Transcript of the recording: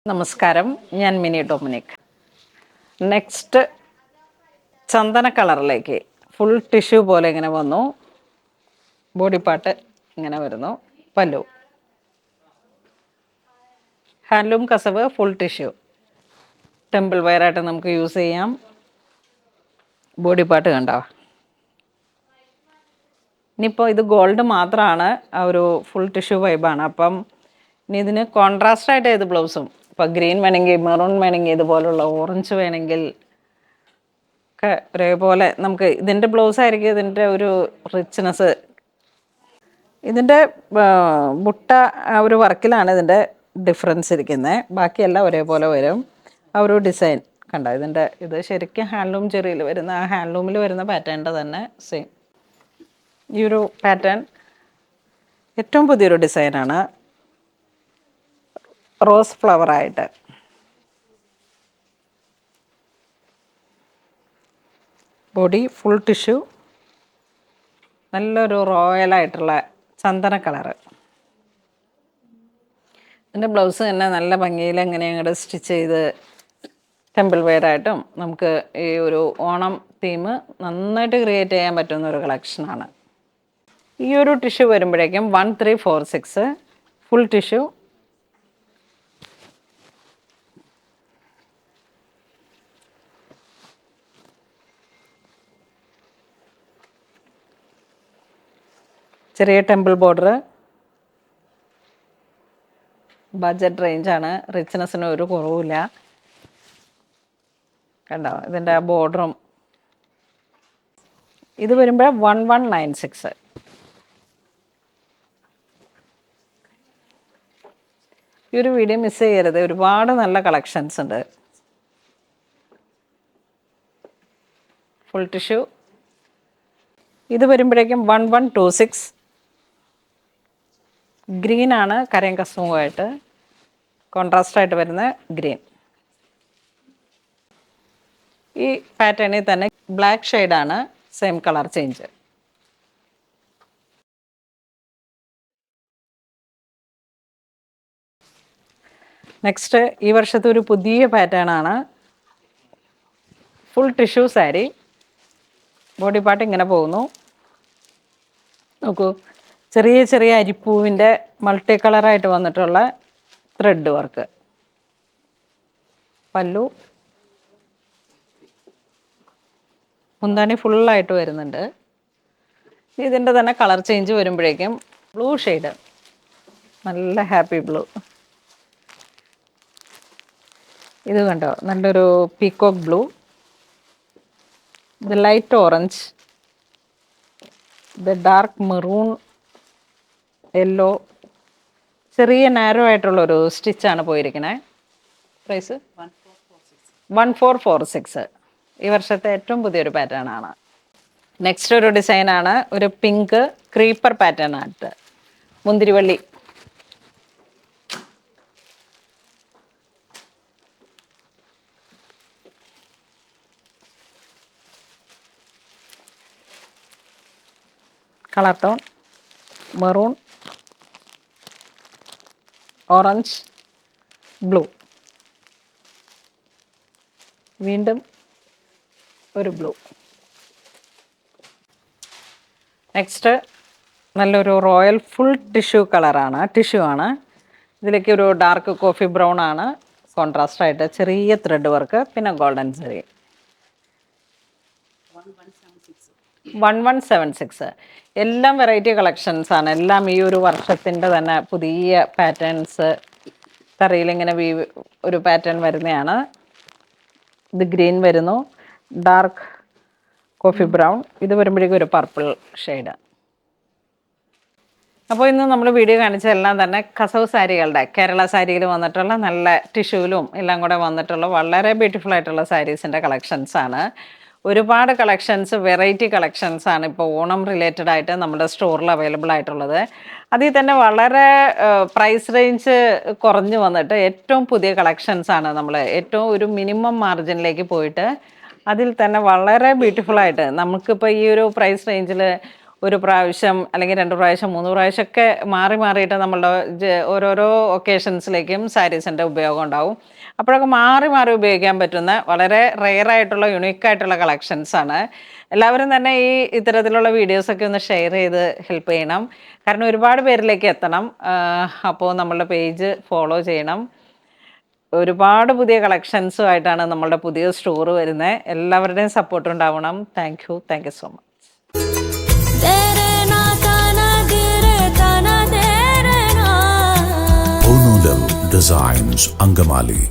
നമസ്കാരം, ഞാൻ mini Dominic. Next ചന്ദന കളറിലേക്ക് full tissue പോലെ ഇങ്ങനെ വന്നു. ബോഡി പാർട്ട് ഇങ്ങനെ വരുന്നു. പല്ലു ഹാൻഡ്ലൂം കസവ്, ഫുൾ ടിഷ്യൂ, ടെമ്പിൾ വെയറായിട്ട് നമുക്ക് യൂസ് ചെയ്യാം. ബോഡി പാർട്ട് കണ്ടോ. ഇനിയിപ്പോൾ ഇത് ഗോൾഡ് മാത്രമാണ്, ആ ഒരു ഫുൾ ടിഷ്യൂ വൈബാണ്. അപ്പം ഇനി ഇതിന് കോൺട്രാസ്റ്റായിട്ട് ഏത് ബ്ലൗസും, ഇപ്പോൾ ഗ്രീൻ വേണമെങ്കിൽ, മെറൂൺ വേണമെങ്കിൽ, ഇതുപോലുള്ള ഓറഞ്ച് വേണമെങ്കിൽ ഒക്കെ ഒരേപോലെ നമുക്ക് ഇതിൻ്റെ ബ്ലൗസ് ആയിരിക്കും ഇതിൻ്റെ ഒരു റിച്ച്നെസ്. ഇതിൻ്റെ ബുട്ട ആ ഒരു വർക്കിലാണ് ഇതിൻ്റെ ഡിഫറൻസ് ഇരിക്കുന്നത്. ബാക്കിയെല്ലാം ഒരേപോലെ വരും. ആ ഒരു ഡിസൈൻ കണ്ടോ. ഇതിൻ്റെ ഇത് ശരിക്കും ഹാൻഡ്ലൂം ചെറിയിൽ വരുന്ന, ആ ഹാൻഡ്ലൂമിൽ വരുന്ന പാറ്റേണിൻ്റെ തന്നെ സെയിം. ഈ ഒരു പാറ്റേൺ ഏറ്റവും പുതിയൊരു ഡിസൈനാണ്. റോസ് ഫ്ലവറായിട്ട് ബോഡി ഫുൾ ടിഷ്യൂ, നല്ലൊരു റോയലായിട്ടുള്ള ചന്ദന കളറ്. ഇതിൻ്റെ ബ്ലൗസ് തന്നെ നല്ല ഭംഗിയിൽ എങ്ങനെ അങ്ങോട്ട് സ്റ്റിച്ച് ചെയ്ത് ടെമ്പിൾ വെയറായിട്ടും നമുക്ക് ഈ ഒരു ഓണം തീം നന്നായിട്ട് ക്രിയേറ്റ് ചെയ്യാൻ പറ്റുന്ന ഒരു കളക്ഷനാണ്. ഈ ഒരു ടിഷ്യൂ വരുമ്പോഴേക്കും 1346 ഫുൾ ടിഷ്യൂ. ചെറിയ ടെമ്പിൾ ബോർഡർ, ബഡ്ജറ്റ് റേഞ്ചാണ്, റിച്ച്നെസ്സിന് ഒരു കുറവുമില്ല. കണ്ടോ ഇതിൻ്റെ ബോർഡറും. ഇത് വരുമ്പോൾ 1196. ഈ ഒരു വീഡിയോ മിസ് ചെയ്യരുത്, ഒരുപാട് നല്ല കളക്ഷൻസ് ഉണ്ട്. Full tissue. ഇത് വരുമ്പോഴേക്കും 1126. ഗ്രീനാണ്, കരയും കസ്തൂമായിട്ട് കോൺട്രാസ്റ്റായിട്ട് വരുന്ന ഗ്രീൻ. ഈ പാറ്റേണിൽ തന്നെ ബ്ലാക്ക് ഷെയ്ഡാണ്, സെയിം കളർ ചേഞ്ച്. നെക്സ്റ്റ് ഈ വർഷത്തെ ഒരു പുതിയ പാറ്റേണാണ്. Full tissue sari. Body part ഇങ്ങനെ പോകുന്നു. നോക്കൂ, ചെറിയ ചെറിയ അരിപ്പൂവിൻ്റെ മൾട്ടി കളറായിട്ട് വന്നിട്ടുള്ള ത്രെഡ് വർക്ക്. പല്ലു, മുന്താണി ഫുള്ളായിട്ട് വരുന്നുണ്ട്. ഇതിൻ്റെ തന്നെ കളർ ചേഞ്ച് വരുമ്പോഴേക്കും ബ്ലൂ ഷെയ്ഡ്, നല്ല ഹാപ്പി ബ്ലൂ. ഇത് കണ്ടോ, നല്ലൊരു പീക്കോക്ക് ബ്ലൂ. ഇത് ലൈറ്റ് ഓറഞ്ച്, ഇത് ഡാർക്ക് മെറൂൺ, യെല്ലോ. ചെറിയ നാരോ ആയിട്ടുള്ളൊരു സ്റ്റിച്ചാണ് പോയിരിക്കുന്നത്. പ്രൈസ് 1446. ഈ വർഷത്തെ ഏറ്റവും പുതിയൊരു പാറ്റേൺ ആണ്. നെക്സ്റ്റ് ഒരു ഡിസൈനാണ്, ഒരു പിങ്ക് ക്രീപ്പർ പാറ്റേൺ ആയിട്ട് മുന്തിരിവള്ളി. Colour tone maroon, orange, blue. വീണ്ടും ഒരു ബ്ലൂ. നെക്സ്റ്റ് നല്ലൊരു റോയൽ ഫുൾ ടിഷ്യൂ കളറാണ്, ടിഷ്യൂ ആണ്. ഇതിലേക്ക് ഒരു ഡാർക്ക് കോഫി ബ്രൗൺ ആണ്, കോൺട്രാസ്റ്റായിട്ട് ചെറിയ ത്രെഡ് വർക്ക്, പിന്നെ ഗോൾഡൻ സെറി. 1176. എല്ലാം വെറൈറ്റി കളക്ഷൻസാണ്. എല്ലാം ഈ ഒരു വർഷത്തിൻ്റെ തന്നെ പുതിയ പാറ്റേൺസ്. കറിയിലിങ്ങനെ ഒരു പാറ്റേൺ വരുന്നതാണ്. ഇത് ഗ്രീൻ വരുന്നു, ഡാർക്ക് കോഫി ബ്രൗൺ. ഇത് വരുമ്പോഴേക്കും ഒരു പർപ്പിൾ ഷെയ്ഡ്. അപ്പോൾ ഇന്ന് നമ്മൾ വീഡിയോ കാണിച്ചതെല്ലാം തന്നെ കസവ് സാരികളുടെ, കേരള സാരിയിൽ വന്നിട്ടുള്ള നല്ല ടിഷ്യൂലും എല്ലാം കൂടെ വന്നിട്ടുള്ള വളരെ ബ്യൂട്ടിഫുൾ ആയിട്ടുള്ള സാരീസിൻ്റെ കളക്ഷൻസാണ്. ഒരുപാട് കളക്ഷൻസ്, വെറൈറ്റി കളക്ഷൻസാണ് ഇപ്പോൾ ഓണം റിലേറ്റഡ് ആയിട്ട് നമ്മുടെ സ്റ്റോറിൽ അവൈലബിൾ ആയിട്ടുള്ളത്. അതിൽ തന്നെ വളരെ പ്രൈസ് റേഞ്ച് കുറഞ്ഞു വന്നിട്ട് ഏറ്റവും പുതിയ കളക്ഷൻസാണ് നമ്മൾ ഏറ്റവും ഒരു മിനിമം മാർജിനിലേക്ക് പോയിട്ട് അതിൽ തന്നെ വളരെ ബ്യൂട്ടിഫുള്ളായിട്ട് നമുക്കിപ്പോൾ ഈ ഒരു പ്രൈസ് റേഞ്ചിൽ ഒരു പ്രാവശ്യം അല്ലെങ്കിൽ 2 പ്രാവശ്യം 3 പ്രാവശ്യമൊക്കെ മാറി മാറിയിട്ട് നമ്മളുടെ ഓരോരോ ഒക്കേഷൻസിലേക്കും സാരീസിൻ്റെ ഉപയോഗം ഉണ്ടാവും. അപ്പോഴൊക്കെ മാറി മാറി ഉപയോഗിക്കാൻ പറ്റുന്ന വളരെ റെയറായിട്ടുള്ള യുണീക്കായിട്ടുള്ള കളക്ഷൻസാണ്. എല്ലാവരും തന്നെ ഇത്തരത്തിലുള്ള വീഡിയോസൊക്കെ ഒന്ന് ഷെയർ ചെയ്ത് ഹെൽപ്പ് ചെയ്യണം. കാരണം ഒരുപാട് പേരിലേക്ക് എത്തണം. അപ്പോൾ നമ്മളുടെ പേജ് ഫോളോ ചെയ്യണം. ഒരുപാട് പുതിയ കളക്ഷൻസുമായിട്ടാണ് നമ്മളുടെ പുതിയ സ്റ്റോർ വരുന്നത്. എല്ലാവരുടെയും സപ്പോർട്ട് ഉണ്ടാവണം. Thank you so much. Onodal Designs, Angamali.